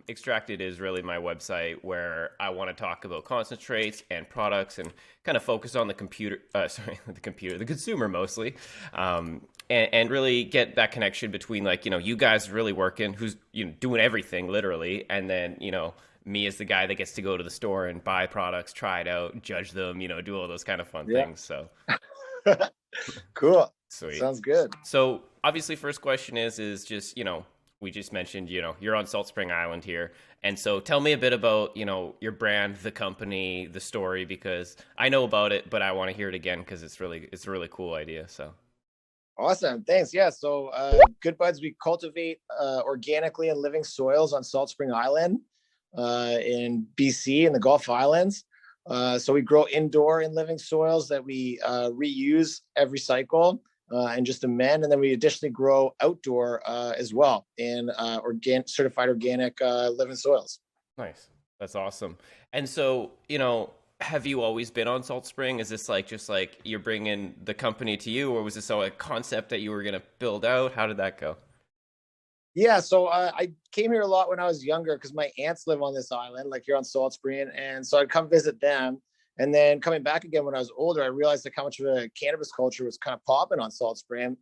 Extracted is really my website where I want to talk about concentrates and products and kind of focus on the the consumer mostly, and really get that connection between like you guys really working, who's doing everything literally, and then me as the guy that gets to go to the store and buy products, try it out, judge them, do all those kind of fun Yeah. things. So Cool. sweet. Sounds good. So obviously, first question is just we just mentioned you're on Salt Spring Island here, and so tell me a bit about your brand, the company, the story, because I know about it, but I want to hear it again because it's a really cool idea. So Awesome. Thanks. Yeah. So, Good Buds, we cultivate organically in living soils on Salt Spring Island in BC in the Gulf Islands. So we grow indoor in living soils that we reuse every cycle and just amend. And then we additionally grow outdoor as well in certified organic living soils. nice, that's awesome. And so have you always been on Salt Spring? Is this like just like you're bringing the company to you, or was this a concept that you were gonna build out? How did that go? Yeah, so I came here a lot when I was younger because my aunts live on this island, like here on Salt Spring, and so I'd come visit them. And then coming back again when I was older, I realized like how much of a cannabis culture was kind of popping on Salt Spring.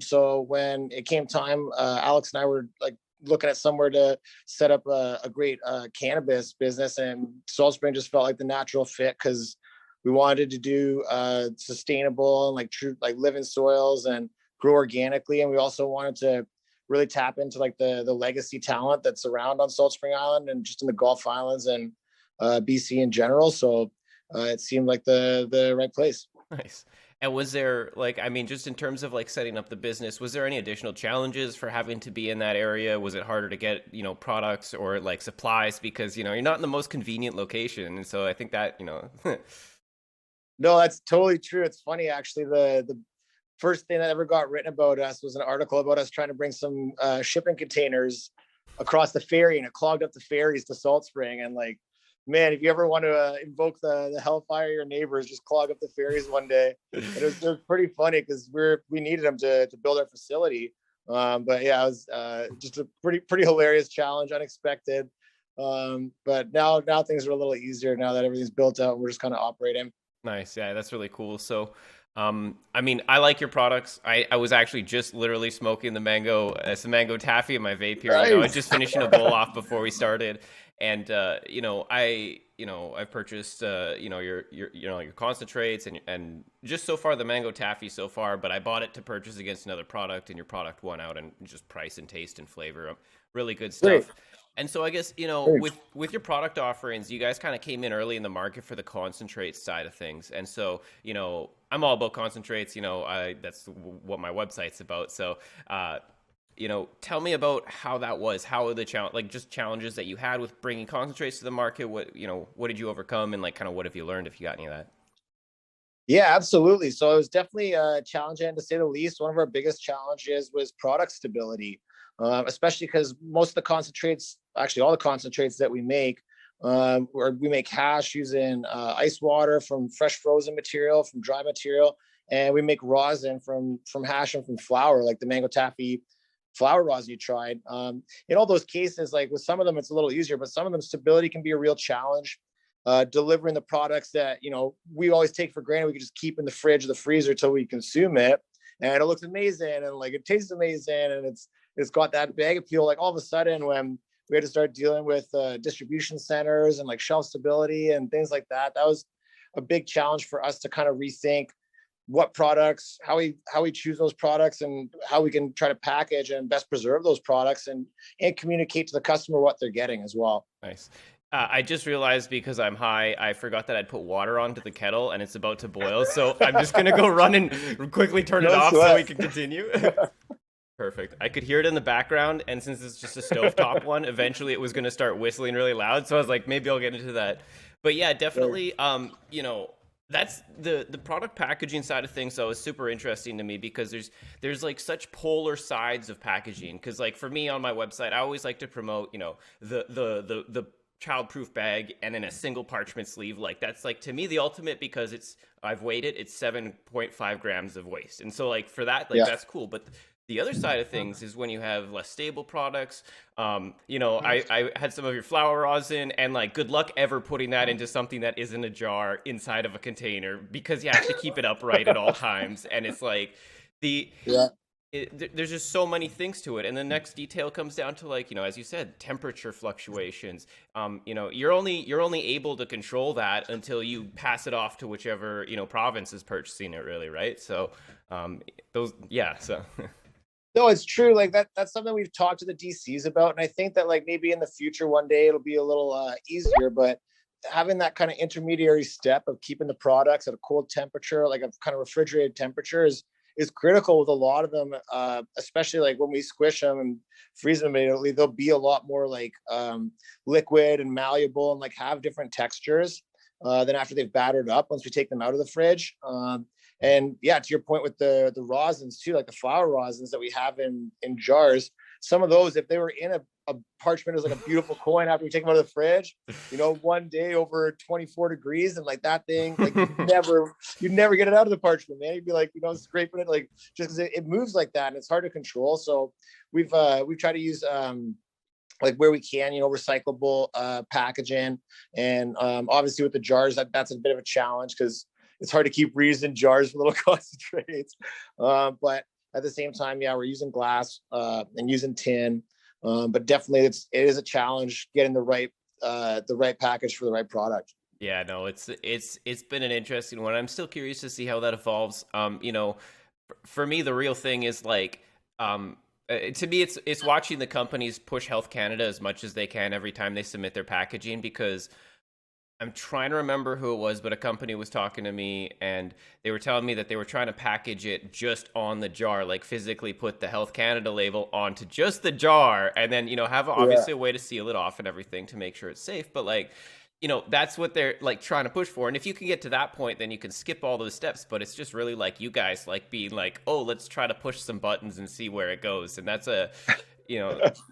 So when it came time, Alex and I were like looking at somewhere to set up a great cannabis business, and Salt Spring just felt like the natural fit because we wanted to do sustainable and like true like living soils and grow organically, and we also wanted to really tap into like the legacy talent that's around on Salt Spring Island and just in the Gulf Islands and BC in general. So it seemed like the right place. Nice. And was there like, I mean, just in terms of like setting up the business, was there any additional challenges for having to be in that area? Was it harder to get, products or like supplies because, you're not in the most convenient location. And so I think that, No, that's totally true. It's funny actually. The first thing that ever got written about us was an article about us trying to bring some shipping containers across the ferry, and it clogged up the ferries to Salt Spring. And like, man, if you ever want to invoke the hellfire of your neighbors, just clog up the ferries one day. And it was pretty funny because we needed them to build our facility. But yeah, it was just a pretty hilarious challenge, unexpected. But now things are a little easier now that everything's built out and we're just kind of operating. nice. Yeah, that's really cool. So, I mean, I like your products. I was actually just literally smoking some mango taffy in my vape here. I was Nice. just finishing a bowl off before we started, and I've purchased your concentrates and just so far the mango taffy so far, but I bought it to purchase against another product, and your product won out and just price and taste and flavor, really good Great. stuff. And so I guess, Great. with your product offerings, you guys kind of came in early in the market for the concentrate side of things. And so, I'm all about concentrates, that's what my website's about. So, tell me about how that was, how are the like just challenges that you had with bringing concentrates to the market. What did you overcome, and like kind of what have you learned if you got any of that? Yeah, absolutely. So it was definitely challenging to say the least. One of our biggest challenges was product stability, especially because most of the concentrates, actually all the concentrates that we make, or we make hash using ice water from fresh frozen material, from dry material, and we make rosin from hash and from flour, like the mango taffy flour rosin you tried. In all those cases, like with some of them, it's a little easier, but some of them stability can be a real challenge. Delivering the products that we always take for granted, we can just keep in the fridge or the freezer till we consume it, and it looks amazing and like it tastes amazing and it's got that bag appeal. Like all of a sudden, when we had to start dealing with distribution centers and like shelf stability and things like that, that was a big challenge for us to kind of rethink what products, how we choose those products, and how we can try to package and best preserve those products and communicate to the customer what they're getting as well. Nice. I just realized because I'm high, I forgot that I'd put water onto the kettle and it's about to boil. So I'm just going to go run and quickly turn it No off so we sweat. can continue. Perfect. I could hear it in the background. And since it's just a stovetop one, eventually it was going to start whistling really loud. So I was like, maybe I'll get into that. But yeah, definitely, that's the product packaging side of things, though, is super interesting to me because there's like such polar sides of packaging. Because like for me on my website, I always like to promote, the childproof bag and in a single parchment sleeve. Like that's like to me the ultimate because I've weighed it, it's 7.5 grams of waste. And so like for that, like Yeah. that's cool. But The other side of things is when you have less stable products. I had some of your flower rosin, and like, good luck ever putting that into something that isn't a jar inside of a container, because you have to keep it upright at all times, and it's like the Yeah. there's just so many things to it. And the next detail comes down to, like, as you said, temperature fluctuations. You're only able to control that until you pass it off to whichever province is purchasing it, really, right? So those yeah so No, it's true. Like that's something we've talked to the DCs about. And I think that like maybe in the future one day it'll be a little easier, but having that kind of intermediary step of keeping the products at a cold temperature, like a kind of refrigerated temperature is critical with a lot of them, especially like when we squish them and freeze them immediately, they'll be a lot more like liquid and malleable and like have different textures than after they've battered up once we take them out of the fridge. And yeah, to your point with the rosins too, like the flower rosins that we have in jars, some of those, if they were in a parchment, is like a beautiful coin after we take them out of the fridge, one day over 24 degrees, and like that thing, like you'd never get it out of the parchment, man. You'd be like, scraping it, like, just because it moves like that and it's hard to control. So we've tried to use like where we can, recyclable packaging. And obviously with the jars, that's a bit of a challenge because it's hard to keep reusing jars with little concentrates. But at the same time, yeah, we're using glass and using tin. But definitely it is a challenge getting the right package for the right product. Yeah, no, it's been an interesting one. I'm still curious to see how that evolves. For me, the real thing is like, to me, it's watching the companies push Health Canada as much as they can every time they submit their packaging, because I'm trying to remember who it was, but a company was talking to me and they were telling me that they were trying to package it just on the jar, like physically put the Health Canada label onto just the jar, and then, have Yeah. obviously a way to seal it off and everything to make sure it's safe. But like, that's what they're like trying to push for. And if you can get to that point, then you can skip all those steps. But it's just really like you guys like being like, oh, let's try to push some buttons and see where it goes. And that's a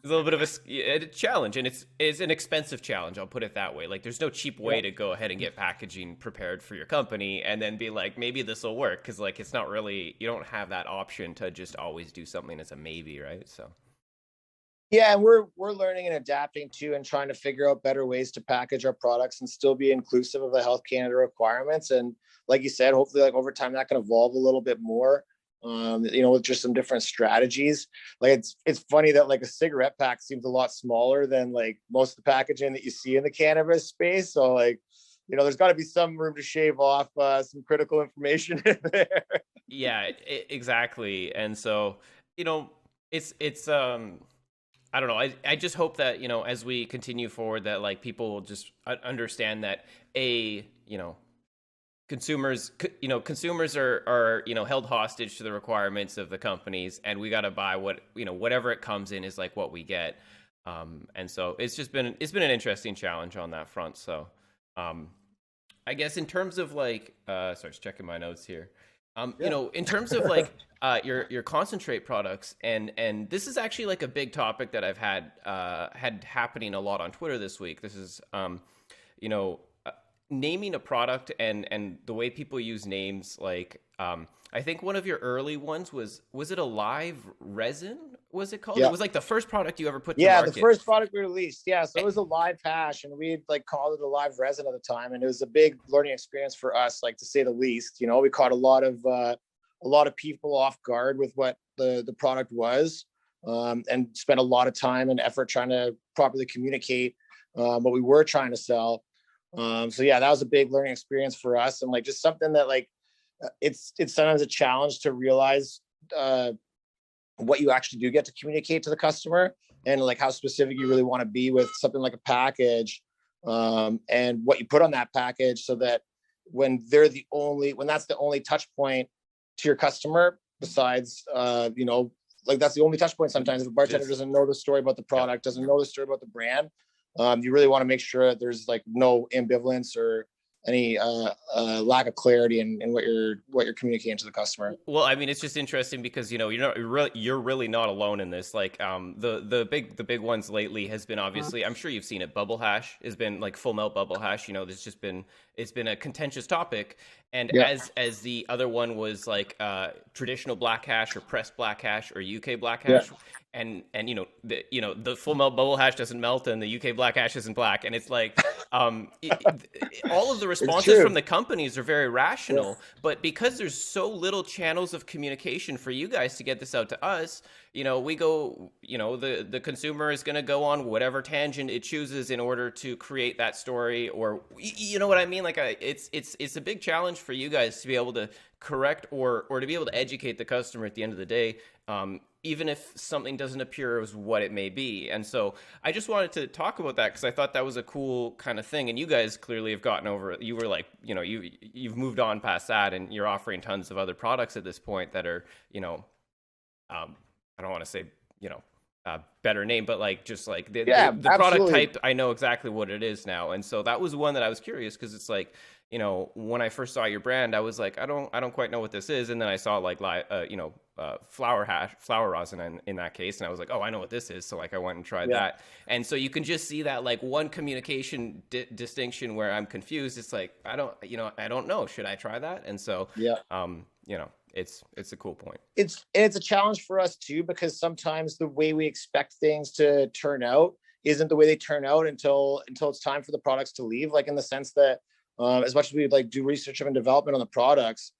little bit of a challenge, and it's an expensive challenge. I'll put it that way. Like, there's no cheap way to go ahead and get packaging prepared for your company and then be like, maybe this will work, because like it's not really, you don't have that option to just always do something as a maybe, right? So Yeah, and we're learning and adapting too, and trying to figure out better ways to package our products and still be inclusive of the Health Canada requirements. And like you said, hopefully, like over time, that can evolve a little bit more. With just some different strategies. Like it's funny that like a cigarette pack seems a lot smaller than like most of the packaging that you see in the cannabis space. So like, there's got to be some room to shave off some critical information in there. yeah, exactly. And so, it's I don't know. I just hope that, as we continue forward, that like people will just understand that consumers are held hostage to the requirements of the companies, and we got to buy whatever it comes in is like what we get. And so it's been an interesting challenge on that front. So I guess in terms of like sorry, just checking my notes here. Yeah. In terms of like your concentrate products, and this is actually like a big topic that I've had happening a lot on Twitter this week. This is you know naming a product, and the way people use names. Like I think one of your early ones was it a live resin? Was it called? It Yeah. was like the first product you ever put to Yeah, the market. first product we released. Yeah, so it was a live hash, and we like called it a live resin at the time, and it was a big learning experience for us, like to say the least. We caught a lot of people off guard with what the product was, and spent a lot of time and effort trying to properly communicate what we were trying to sell. So yeah, that was a big learning experience for us, and like just something that like it's sometimes a challenge to realize what you actually do get to communicate to the customer, and like how specific you really want to be with something like a package, and what you put on that package, so that when that's the only touch point to your customer, besides like that's the only touch point sometimes. If a bartender doesn't know the story about the product, doesn't know the story about the brand, you really want to make sure that there's like no ambivalence or any lack of clarity in what you're communicating to the customer. Well, I mean, it's just interesting because you're really not alone in this. Like, the big ones lately has been, obviously, I'm sure you've seen it. Bubble hash has been like full melt bubble hash. It's been a contentious topic, And Yeah. as the other one was like traditional black hash or pressed black hash or UK black Yeah. hash, and the full melt bubble hash doesn't melt and the UK black hash isn't black, and it's like all of the It's responses from true. the companies are very Yeah. rational, but because there's so little channels of communication for you guys to get this out to us, we go, the consumer is going to go on whatever tangent it chooses in order to create that story, or you know what I mean? Like, it's a big challenge for you guys to be able to correct or to be able to educate the customer at the end of the day, even if something doesn't appear as what it may be. And so I just wanted to talk about that because I thought that was a cool kind of thing. And you guys clearly have gotten over it. You were like, you've moved on past that, and you're offering tons of other products at this point that are, I don't want to say, better name, but like just like Yeah, the product absolutely. type, I know exactly what it is now. And so that was one that I was curious because it's like, when I first saw your brand, I was like, I don't quite know what this is. And then I saw like, flower rosin in that case. And I was like, oh, I know what this is. So like I went and tried Yeah. that. And so you can just see that like one communication distinction where I'm confused. It's like, I don't know. Should I try that? And so, Yeah. it's a cool point. It's a challenge for us too, because sometimes the way we expect things to turn out isn't the way they turn out until it's time for the products to leave. Like in the sense that as much as we like do research and development on the products,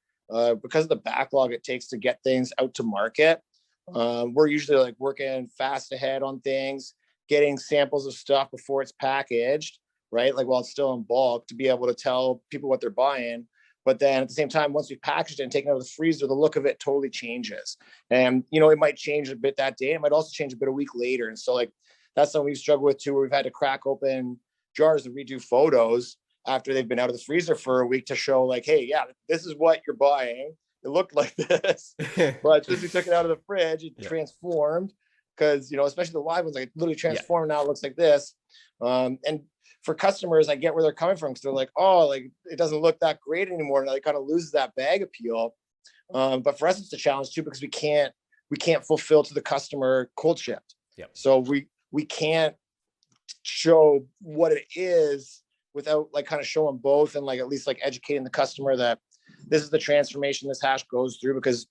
because of the backlog it takes to get things out to market, we're usually like working fast ahead on things, getting samples of stuff before it's packaged, right? Like while it's still in bulk, to be able to tell people what they're buying. But then at the same time, once we've packaged it and taken it out of the freezer, the look of it totally changes. And it might change a bit that day. It might also change a bit a week later. And so like that's something we've struggled with too, where we've had to crack open jars and redo photos after they've been out of the freezer for a week to show like, hey, yeah, this is what you're buying. It looked like this, but since we took it out of the fridge, it Yeah. transformed. Because especially the live ones, like literally Yeah. transformed. Now it looks like this. And for customers, I get where they're coming from because they're like, oh, like it doesn't look that great anymore, and it kind of loses that bag appeal. But for us, it's a challenge too because we can't fulfill to the customer cold shipped. Yeah. So we can't show what it is without like kind of showing both and like at least like educating the customer that this is the transformation this hash goes through. Because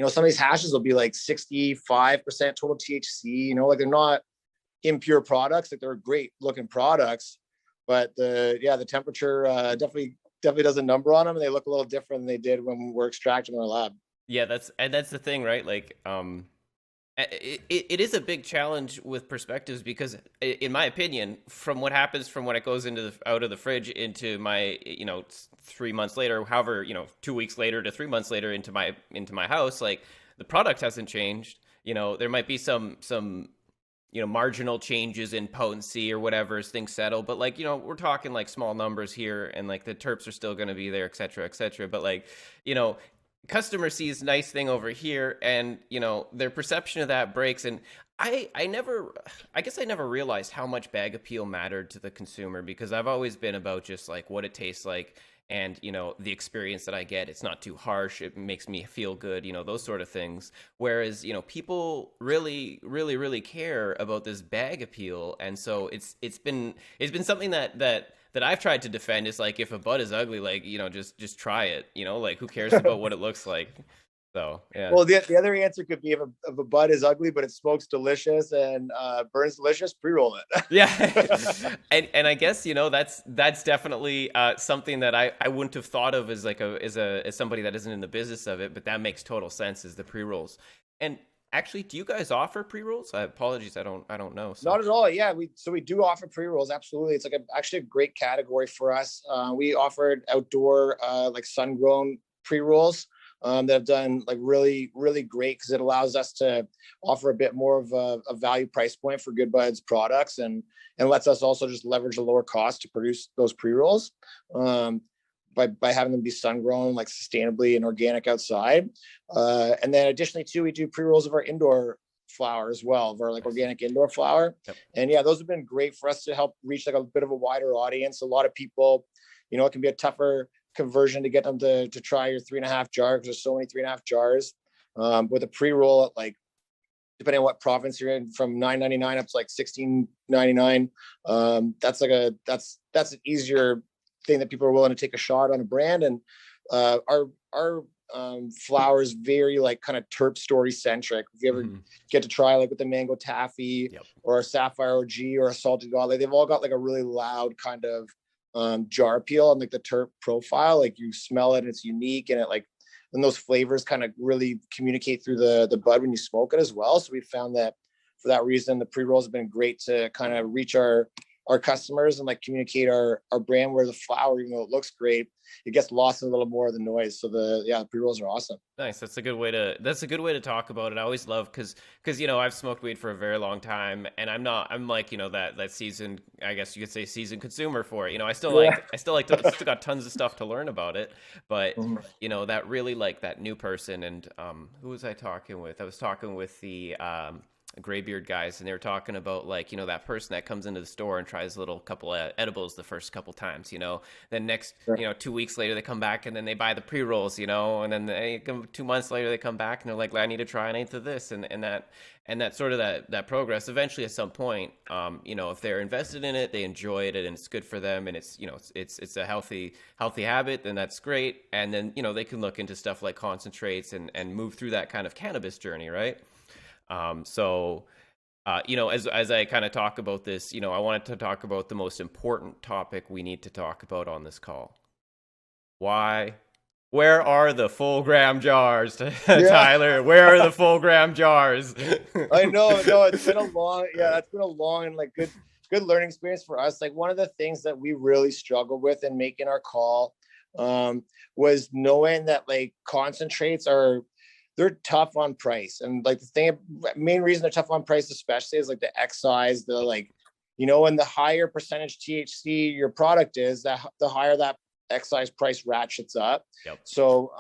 some of these hashes will be like 65% total THC. Like they're not impure products, like they're great looking products, but the temperature definitely does a number on them, and they look a little different than they did when we're extracting in our lab. Yeah, that's the thing, right? Like, it is a big challenge with perspectives because, in my opinion, from what happens from when it goes out of the fridge into my 3 months later, however 2 weeks later to 3 months later into my house, like the product hasn't changed. There might be some marginal changes in potency or whatever as things settle, but like we're talking like small numbers here, and like the terps are still going to be there, et cetera, et cetera. But like customer sees nice thing over here, and their perception of that breaks. And I guess I never realized how much bag appeal mattered to the consumer, because I've always been about just like what it tastes like, and the experience that I get. It's not too harsh, it makes me feel good, those sort of things. Whereas people really really really care about this bag appeal. And so it's been something that I've tried to defend. Is like, if a bud is ugly, like just try it, like who cares about what it looks like. So yeah. Well, the other answer could be if a bud is ugly but it smokes delicious and burns delicious, pre-roll it. Yeah. and I guess that's definitely something that I wouldn't have thought of as like as somebody that isn't in the business of it, but that makes total sense, is the pre-rolls. And actually, do you guys offer pre-rolls? Apologies, I don't know. So. Not at all. Yeah, we do offer pre-rolls. Absolutely, it's like actually a great category for us. We offered outdoor like sun-grown pre-rolls that have done like really really great, because it allows us to offer a bit more of a value price point for Good Buds products, and lets us also just leverage a lower cost to produce those pre-rolls. By having them be sun grown, like sustainably and organic outside. And then additionally too, we do pre-rolls of our indoor flower as well, of our like organic indoor flower. Yep. And yeah, those have been great for us to help reach like a bit of a wider audience. A lot of people, it can be a tougher conversion to get them to try your 3.5 jar, because there's so many 3.5 jars. With a pre-roll at like, depending on what province you're in, from $9.99 up to like $16.99. That's an easier thing that people are willing to take a shot on a brand. And our flower is very like kind of terp story centric. If you ever Mhm. get to try like with the mango taffy Yep. or a sapphire OG or a salted god, like they've all got like a really loud kind of jar appeal and like the terp profile. Like you smell it and it's unique, and it like, and those flavors kind of really communicate through the bud when you smoke it as well. So we found that for that reason, the pre-rolls have been great to kind of reach our customers and like communicate our brand, where the flower, even though it looks great, it gets lost in a little more of the noise. So the pre-rolls are awesome. Nice. That's a good way to talk about it. I always love because I've smoked weed for a very long time, and I'm like that seasoned, I guess you could say, seasoned consumer for it. Yeah. I still got tons of stuff to learn about it, but Mhm. that really like that new person. And who was I talking with? I was talking with the graybeard guys, and they were talking about like that person that comes into the store and tries a little couple of edibles the first couple times, then next, Sure. 2 weeks later they come back and then they buy the pre-rolls, and then 2 months later they come back and they're like, I need to try an eighth of this, and that sort of that progress eventually at some point, if they're invested in it, they enjoy it, and it's good for them, and it's a healthy habit, then that's great. And then they can look into stuff like concentrates and move through that kind of cannabis journey, right? So, as I kind of talk about this, I wanted to talk about the most important topic we need to talk about on this call. Why? Where are the full gram jars, Yeah. Tyler? Where are the full gram jars? I know. No, it's been a long, yeah, it's been a long and like good learning experience for us. Like one of the things that we really struggled with in making our call was knowing that like concentrates they're tough on price. And like main reason they're tough on price, especially, is like the excise, the like, and the higher percentage THC your product is, that the higher that excise price ratchets up. Yep. So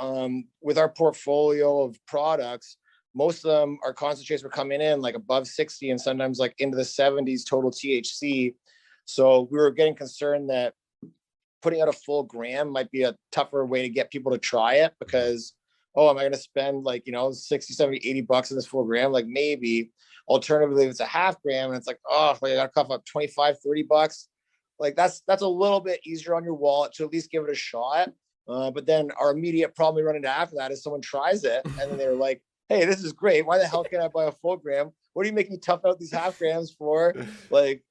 with our portfolio of products, most of them, our concentrates were coming in like above 60 and sometimes like into the 70s total THC. So we were getting concerned that putting out a full gram might be a tougher way to get people to try it, because am I going to spend like 60, 70, 80 bucks in this full gram? Like maybe. Alternatively, if it's a half gram and it's like, I gotta cough up 25, 30 bucks, like that's a little bit easier on your wallet to at least give it a shot. But then our immediate problem we run into after that is someone tries it and then they're like, hey, this is great, why the hell can't I buy a full gram? What are you making me tough out these half grams for? like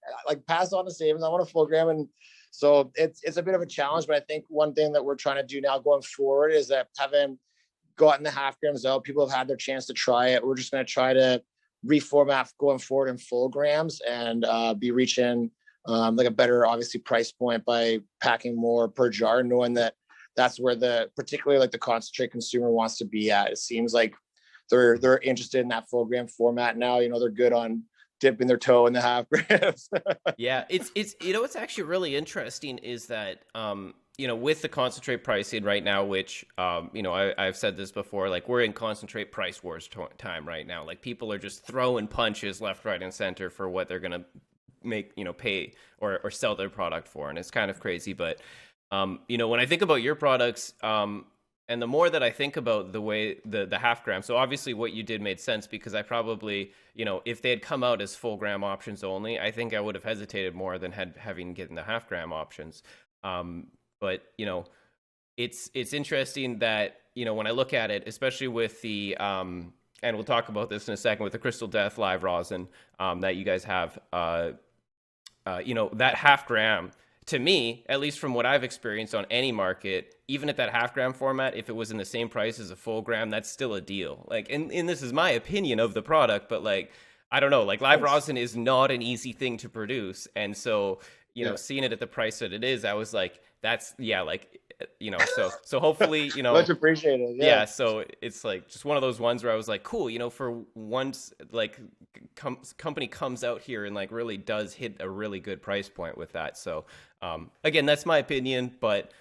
pass on the savings, I want a full gram. And so it's a bit of a challenge, but I think one thing that we're trying to do now going forward is that, having gotten the half grams out, people have had their chance to try it, we're just going to try to reformat going forward in full grams and be reaching like a better, obviously, price point by packing more per jar, knowing that that's where particularly like the concentrate consumer wants to be at. It seems like they're interested in that full gram format now. They're good on dipping their toe in the half grams. Yeah, it's what's actually really interesting is that with the concentrate pricing right now, which I've said this before, like we're in concentrate price wars time right now. Like people are just throwing punches left, right, and center for what they're gonna make, pay or sell their product for, and it's kind of crazy. But when I think about your products, and the more that I think about the way the half gram, so obviously what you did made sense, because I probably, if they had come out as full gram options only, I think I would have hesitated more than having getting the half gram options. But it's interesting that when I look at it, especially with the and we'll talk about this in a second, with the Crystal Death live rosin that you guys have, that half gram, to me, at least from what I've experienced on any market, even at that half gram format, if it was in the same price as a full gram, that's still a deal. Like, and this is my opinion of the product, but like, I don't know, like live rosin is not an easy thing to produce. And so, Yeah. seeing it at the price that it is, I was like, that's, yeah, like, so hopefully, Much appreciated. Yeah. yeah, so it's like just one of those ones where I was like, cool, for once, like company comes out here and like really does hit a really good price point with that. So again, that's my opinion, but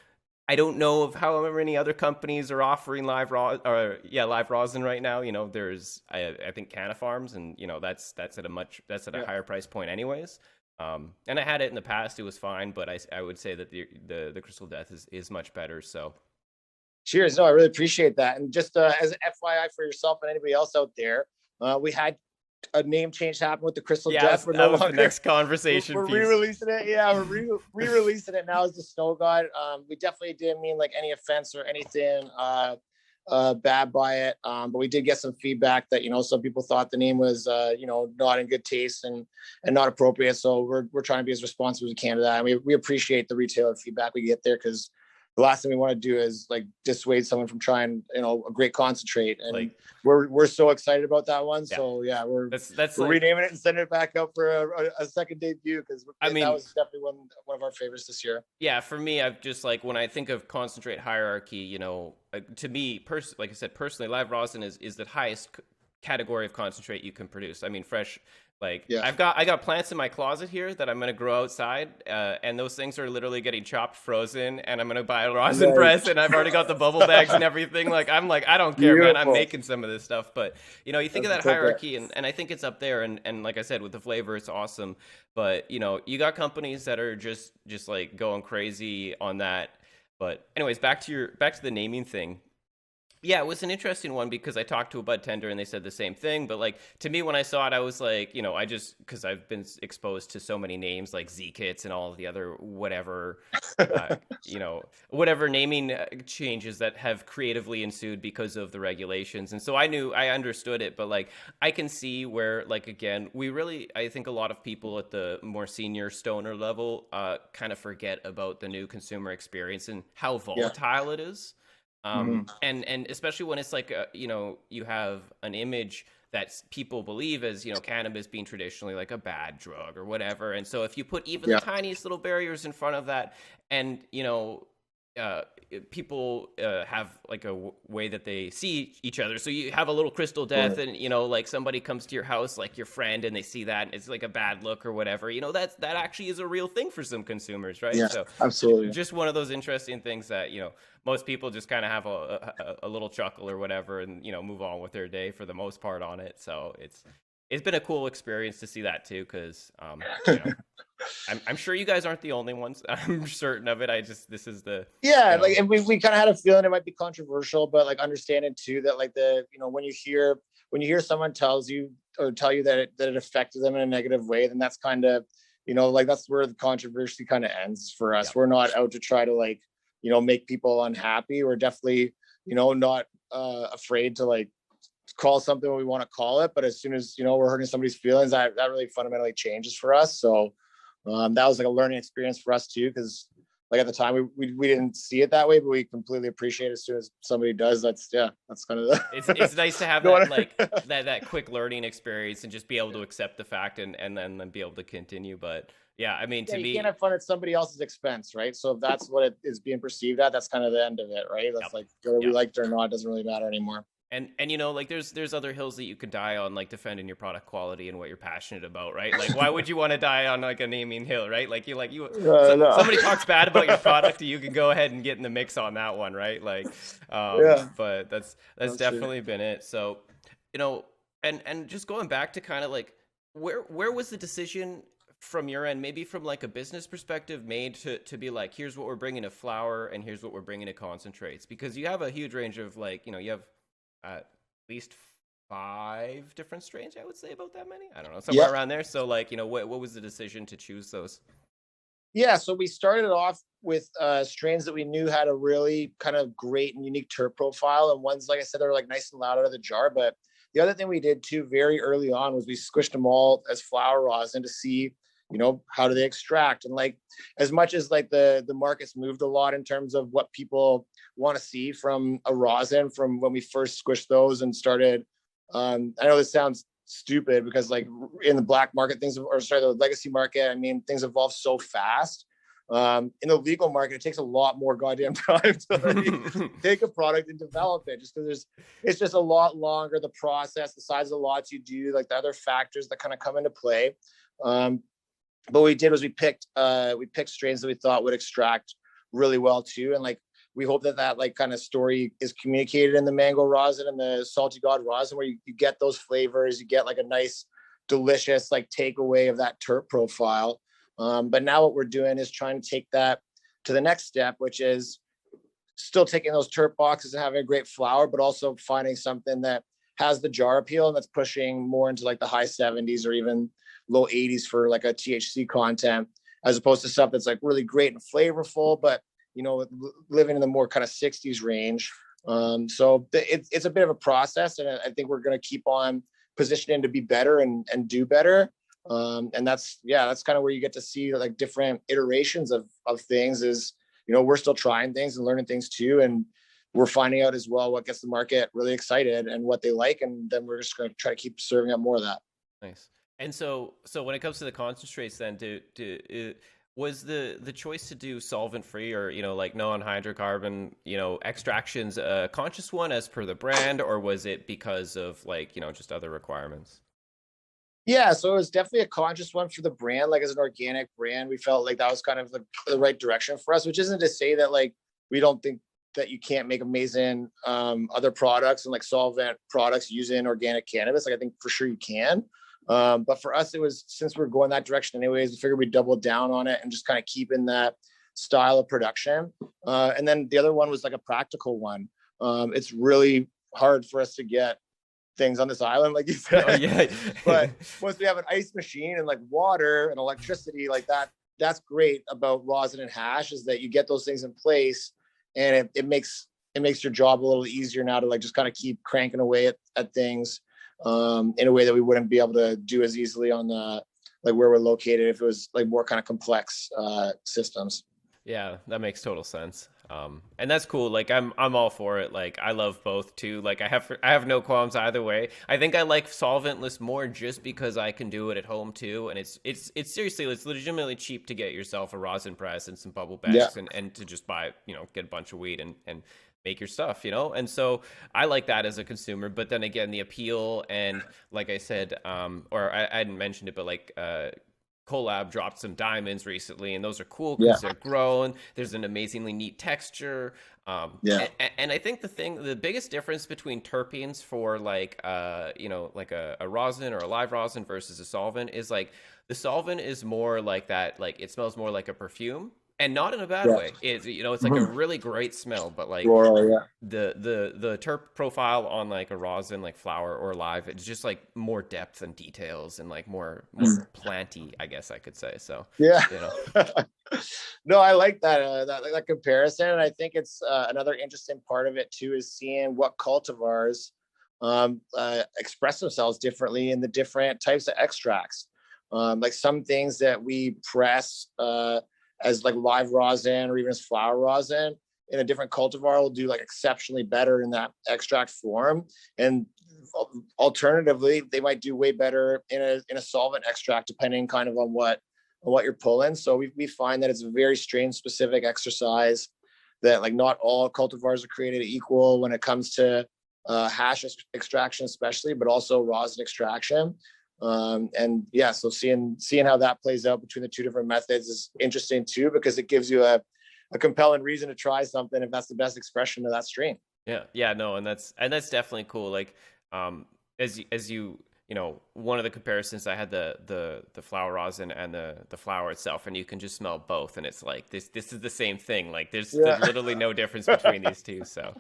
I don't know of how many other companies are offering live rosin right now. There's I think Canna Farms, and that's at a higher price point anyways. And I had it in the past; it was fine, but I would say that the Crystal Death is much better. So Cheers. No, I really appreciate that. And just as an FYI for yourself and anybody else out there, we had a name change happened with the Crystal Yeah, Death. We're no that was the longer next conversation we're piece. re-releasing it. Yeah, we're re-releasing it now as the Snow God. We definitely didn't mean like any offense or anything bad by it, but we did get some feedback that some people thought the name was not in good taste and not appropriate. So we're trying to be as responsive as we can to that, and we appreciate the retailer feedback we get there, because the last thing we want to do is like dissuade someone from trying a great concentrate, and Like, we're so excited about that one. yeah, So yeah, we're like, renaming it and sending it back up for a second debut, because I that mean, was definitely one of our favorites this year. yeah, for me, I've just like when I think of concentrate hierarchy, to me, like I said, personally, live rosin is the highest category of concentrate you can produce. I mean, fresh. Like Yeah. I got plants in my closet here that I'm gonna grow outside, and those things are literally getting chopped, frozen, and I'm gonna buy a rosin press, and I've already got the bubble bags and everything. Like I'm like I don't care, man. I'm Beautiful. making some of this stuff, but you think of That's that the tip. hierarchy, and I think it's up there, and like I said, with the flavor, it's awesome. But you got companies that are just like going crazy on that. But anyways, back to the naming thing. Yeah, it was an interesting one because I talked to a bud tender and they said the same thing. But like to me, when I saw it, I was like, I just because I've been exposed to so many names like Z kits and all of the other whatever, uh, whatever naming changes that have creatively ensued because of the regulations. And so I understood it, but like I can see where like again, I think a lot of people at the more senior stoner level kind of forget about the new consumer experience and how volatile it is. And especially when it's like you have an image that people believe as cannabis being traditionally like a bad drug or whatever, and so if you put even the tiniest little barriers in front of that, and uh, people have like a way that they see each other, so you have a little crystal death, and like somebody comes to your house like your friend and they see that and it's like a bad look or whatever, that actually is a real thing for some consumers, right? Yeah, So absolutely. just one of those interesting things that most people just kind of have a little chuckle or whatever, and move on with their day for the most part on it. So it's been a cool experience to see that too, because I'm sure you guys aren't the only ones. I'm certain of it. This is the like, and we kind of had a feeling it might be controversial, but like understanding too that like when you hear someone tell you that it affected them in a negative way, then that's kind of like that's where the controversy kind of ends for us. We're not out to try to like make people unhappy. We're definitely not afraid to like call something what we want to call it, but as soon as we're hurting somebody's feelings, that really fundamentally changes for us. So that was like a learning experience for us too, because like at the time we didn't see it that way, but we completely appreciate it as soon as somebody does. That's kind of the it's nice to have that like that quick learning experience and just be able to accept the fact and then be able to continue. But yeah, I mean, to me, you can't have fun at somebody else's expense, right? So if that's what it is being perceived at, that's kind of the end of it, right? That's like whether we liked it or not, it doesn't really matter anymore. And like there's other hills that you could die on, like defending your product quality and what you're passionate about, right? Like why would you want to die on like a naming hill, right? No. Somebody talks bad about your product, you can go ahead and get in the mix on that one, right? Like but that's definitely been it. So and just going back to kind of like where was the decision from your end, maybe from like a business perspective, made to be like, here's what we're bringing to flower and here's what we're bringing to concentrates? Because you have a huge range of like you have at least 5 different strains, I would say, about that many, I don't know, somewhere around there. So like what was the decision to choose those? So we started off with strains that we knew had a really kind of great and unique terp profile, and ones, like I said, they're like nice and loud out of the jar. But the other thing we did too very early on was we squished them all as flower rosin to see how do they extract, and like as much as like the market's moved a lot in terms of what people want to see from a rosin from when we first squished those and started. I know this sounds stupid because like in the black market the legacy market, I mean, things evolve so fast. In the legal market, it takes a lot more goddamn time to take a product and develop it, just because it's just a lot longer, the process, the size of the lots you do, like the other factors that kind of come into play. But what we did was we picked strains that we thought would extract really well too, and like we hope that like kind of story is communicated in the mango rosin and the salty god rosin, where you get those flavors, you get like a nice delicious like takeaway of that terp profile. But now what we're doing is trying to take that to the next step, which is still taking those terp boxes and having a great flower, but also finding something that has the jar appeal, and that's pushing more into like the high 70s or even low 80s for like a THC content, as opposed to stuff that's like really great and flavorful, but living in the more kind of 60s range. So it's a bit of a process, and I think we're going to keep on positioning to be better and do better. And that's kind of where you get to see like different iterations of things. Is we're still trying things and learning things too, and we're finding out as well what gets the market really excited and what they like, and then we're just going to try to keep serving up more of that. Nice. And so when it comes to the concentrates, then was the choice to do solvent free or like non-hydrocarbon extractions a conscious one as per the brand, or was it because of like just other requirements? Yeah, so it was definitely a conscious one for the brand. Like as an organic brand, we felt like that was kind of the right direction for us, which isn't to say that like we don't think that you can't make amazing other products and like solvent products using organic cannabis. Like I think for sure you can. But for us, it was, since we're going that direction anyways, we figured we'd double down on it and just kind of keep in that style of production. And then the other one was like a practical one. It's really hard for us to get things on this island, like you said. Oh yeah. But once we have an ice machine and like water and electricity like that, that's great about rosin and hash, is that you get those things in place, and it makes your job a little easier now to like just kind of keep cranking away at things in a way that we wouldn't be able to do as easily on the like where we're located if it was like more kind of complex systems. Yeah, that makes total sense. And that's cool. Like I'm all for it. Like I love both too. Like I have no qualms either way. I think I like solventless more just because I can do it at home too. And it's seriously, it's legitimately cheap to get yourself a rosin press and some bubble bags and to just buy, get a bunch of weed and make your stuff, And so I like that as a consumer. But then again, the appeal, and like I said, or I hadn't mentioned it, but like Collab dropped some diamonds recently, and those are cool because they're grown. There's an amazingly neat texture. And I think the biggest difference between terpenes for like, like a rosin or a live rosin versus a solvent is like the solvent is more like that, like it smells more like a perfume. And not in a bad way. It's it's like a really great smell, but like Floral, the terp profile on like a rosin, like flower or live, it's just like more depth and details and like more planty, I guess I could say. So yeah. No, I like that comparison, and I think it's another interesting part of it too is seeing what cultivars express themselves differently in the different types of extracts. Like some things that we press as like live rosin or even as flower rosin in a different cultivar will do like exceptionally better in that extract form, and alternatively they might do way better in a solvent extract, depending kind of on what you're pulling. So we find that it's a very strain specific exercise, that like not all cultivars are created equal when it comes to hash extraction especially, but also rosin extraction. And yeah, so seeing how that plays out between the two different methods is interesting too, because it gives you a compelling reason to try something if that's the best expression of that strain. Yeah, no, and that's definitely cool. Like, as you one of the comparisons, I had the flower rosin and the flower itself, and you can just smell both, and it's like this is the same thing. Like there's literally no difference between these two. So,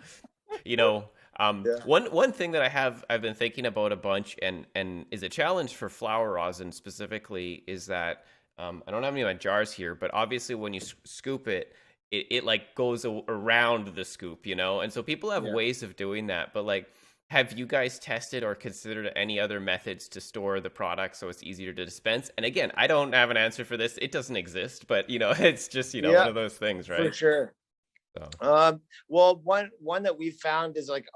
one thing that I've been thinking about a bunch, and is a challenge for flower rosin specifically, is that I don't have any of my jars here, but obviously when you scoop it, it like goes around the scoop, and so people have ways of doing that. But like, have you guys tested or considered any other methods to store the product so it's easier to dispense? And again, I don't have an answer for this. It doesn't exist, but it's just one of those things, right? For sure. So. Well, one that we've found is like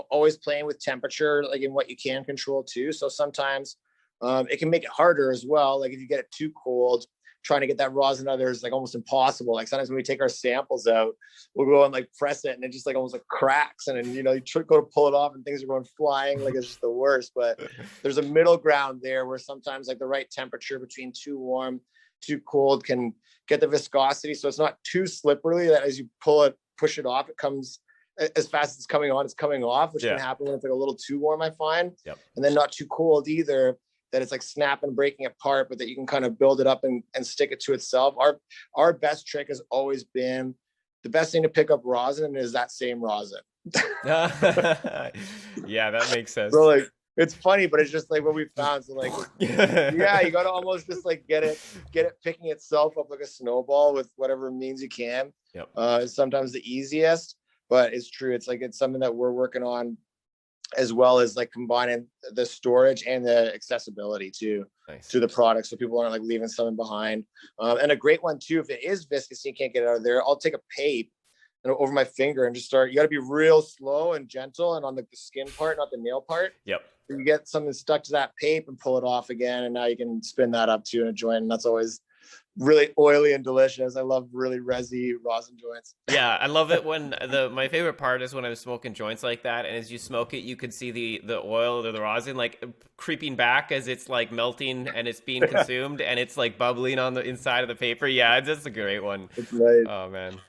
always playing with temperature, like in what you can control too. So sometimes it can make it harder as well. Like if you get it too cold, trying to get that rosin out there is like almost impossible. Like sometimes when we take our samples out, we'll go and like press it, and it just like almost like cracks, and then you go to pull it off and things are going flying. Like it's just the worst. But there's a middle ground there where sometimes like the right temperature between too warm, too cold can get the viscosity, so it's not too slippery that as you push it off, it comes as fast as it's coming on, it's coming off, which can happen when it's like a little too warm, I find. And then not too cold either, that it's like snapping and breaking apart, but that you can kind of build it up and stick it to itself. Our best trick has always been the best thing to pick up rosin is that same rosin. Yeah, that makes So sense. like it's funny, but it's just like what we found. So like yeah, you gotta almost just like get it picking itself up like a snowball with whatever means you can. Yep. Sometimes the easiest, but it's true. It's like it's something that we're working on, as well as like combining the storage and the accessibility Nice. to the product, so people aren't like leaving something behind. And a great one too, if it is viscous and you can't get it out of there, I'll take a pape and over my finger and just start. You got to be real slow and gentle, and on the skin part, not the nail part. Yep. You get something stuck to that pape and pull it off again, and now you can spin that up too in a joint, and that's always really oily and delicious. I love really resy rosin joints. Yeah, I love it when my favorite part is when I'm smoking joints like that, and as you smoke it, you can see the oil or the rosin like creeping back as it's like melting and it's being consumed, and it's like bubbling on the inside of the paper. Yeah, it's just a great one. It's nice. Oh man.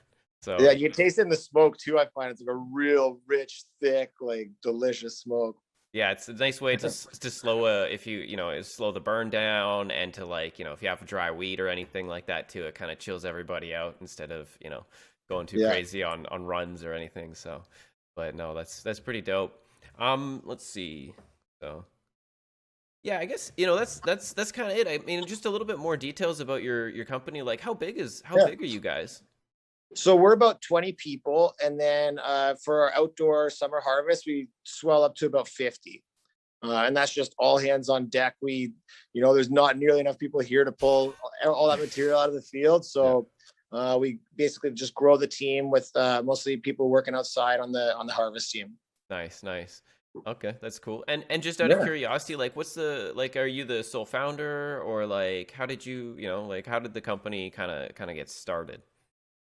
So Yeah, you can taste it in the smoke too. I find it's like a real rich, thick, like delicious smoke. yeah, it's a nice way to slow if you know slow the burn down, and to like if you have a dry weed or anything like that too, it kind of chills everybody out instead of going too Yeah. crazy on runs or anything. So, but no, that's pretty dope. Let's see. So yeah, I guess that's kind of it. I mean, just a little bit more details about your company. Like, how big Yeah. are you guys? So we're about 20 people, and then for our outdoor summer harvest, we swell up to about 50. And that's just all hands on deck. There's not nearly enough people here to pull all that material out of the field. So we basically just grow the team with mostly people working outside on the harvest team. Nice, nice. Okay, that's cool. And just out of curiosity, like, are you the sole founder, or like how did like how did the company kind of get started?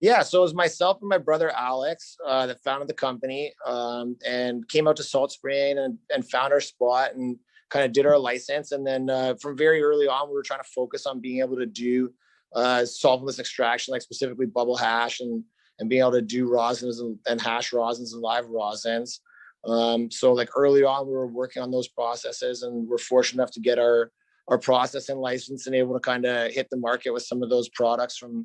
Yeah, so it was myself and my brother Alex that founded the company, and came out to Salt Spring and found our spot and kind of did our license. And then from very early on, we were trying to focus on being able to do solventless extraction, like specifically bubble hash, and being able to do rosins and hash rosins and live rosins. So like early on, we were working on those processes, and we're fortunate enough to get our processing license and able to kind of hit the market with some of those products from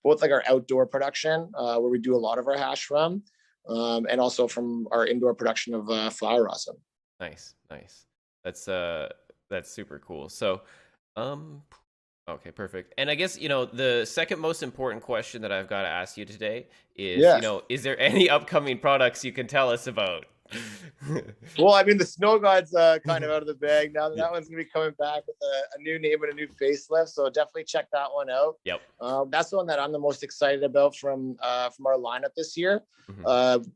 both like our outdoor production, where we do a lot of our hash from, and also from our indoor production of flower rosin. Nice, nice. That's super cool. So, okay, perfect. And I guess the second most important question that I've got to ask you today is, is there any upcoming products you can tell us about? Well, I mean, the Snow God's kind of out of the bag now. That one's gonna be coming back with a new name and a new facelift, so definitely check that one out. Yep. That's the one that I'm the most excited about from our lineup this year.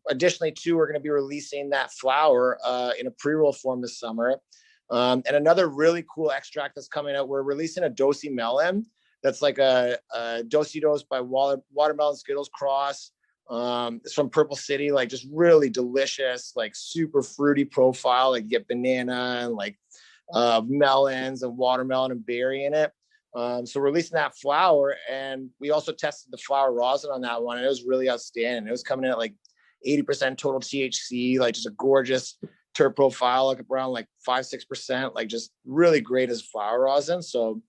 Additionally, too, we're going to be releasing that flower in a pre-roll form this summer. And another really cool extract that's coming out, we're releasing a Dosi Melon that's like a Dosi Dos by Watermelon Skittles cross. It's from Purple City, like just really delicious, like super fruity profile. Like you get banana and like melons and watermelon and berry in it. So we're releasing that flower, and we also tested the flower rosin on that one, and it was really outstanding. It was coming in at like 80% total THC, like just a gorgeous terp profile, like around like 5-6%, like just really great as flower rosin. So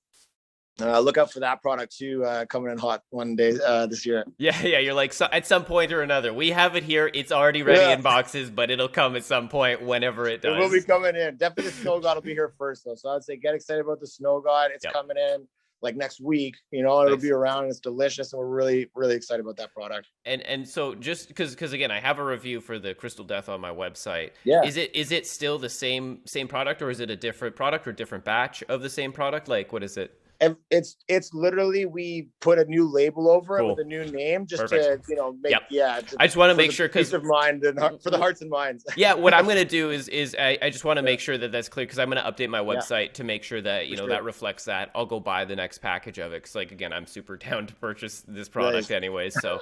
look out for that product too, coming in hot one day this year. Yeah, you're like, so at some point or another, we have it here. It's already ready in boxes, but it'll come at some point whenever it does. It will be coming in. Definitely the Snow God will be here first, though. So I'd say get excited about the Snow God. It's coming in like next week. It'll be around, and it's delicious, and we're really, really excited about that product. And so just because again, I have a review for the Crystal Death on my website. Yeah. Is it still the same product, or is it a different product or different batch of the same product? Like, what is it? And it's literally, we put a new label over it with a new name, just to make I just want to make sure, because peace of mind and for the hearts and minds. Yeah, what I'm gonna do is I just want to make sure that that's clear, because I'm gonna update my website to make sure that that reflects that. I'll go buy the next package of it, because like again, I'm super down to purchase this product anyways. So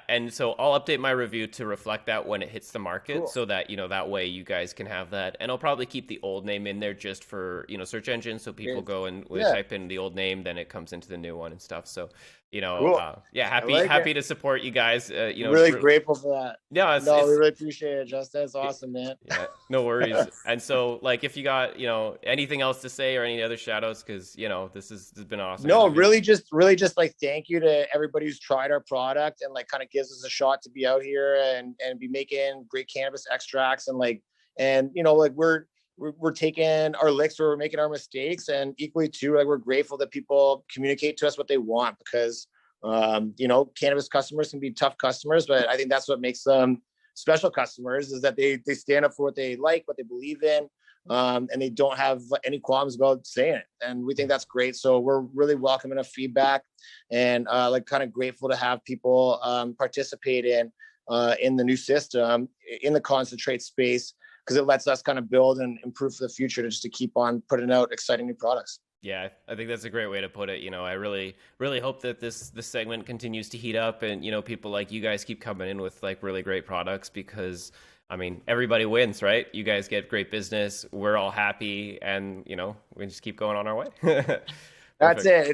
and so I'll update my review to reflect that when it hits the market, so that that way you guys can have that. And I'll probably keep the old name in there just for search engines, so people go and type in the old name, then it comes into the new one and stuff. So Cool. Yeah, I like it. happy to support you guys. Really grateful for that. No, No, we really appreciate it, Justin. It's awesome, man. yeah, no worries. And so, like, if you got, anything else to say or any other shout outs, because, this has been an awesome No, interview. really just like thank you to everybody who's tried our product and like kind of gives us a shot to be out here and be making great cannabis extracts and like like we're taking our licks where we're making our mistakes and equally too like we're grateful that people communicate to us what they want because cannabis customers can be tough customers, but I think that's what makes them special customers is that they stand up for what they like, what they believe in, and they don't have any qualms about saying it. And we think that's great. So we're really welcoming of feedback and like kind of grateful to have people participate in the new system in the concentrate space because it lets us kind of build and improve for the future just to keep on putting out exciting new products. Yeah, I think that's a great way to put it. I really, really hope that this segment continues to heat up, and people like you guys keep coming in with like really great products because, I mean, everybody wins, right? You guys get great business, we're all happy, and we just keep going on our way. That's Perfect. it.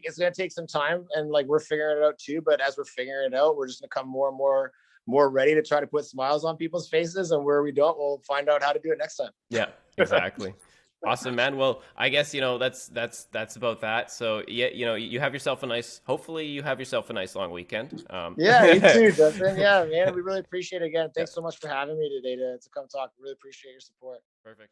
It's gonna take some time, and like we're figuring it out too. But as we're figuring it out, we're just gonna come more ready to try to put smiles on people's faces. And where we don't, we'll find out how to do it next time. Yeah, exactly. Awesome, man. Well, I guess that's about that. So yeah, you have yourself a nice. Hopefully, you have yourself a nice long weekend. Yeah, you too, Justin. Yeah, man, we really appreciate it again. Yeah, Thanks so much for having me today to come talk. Really appreciate your support. perfect.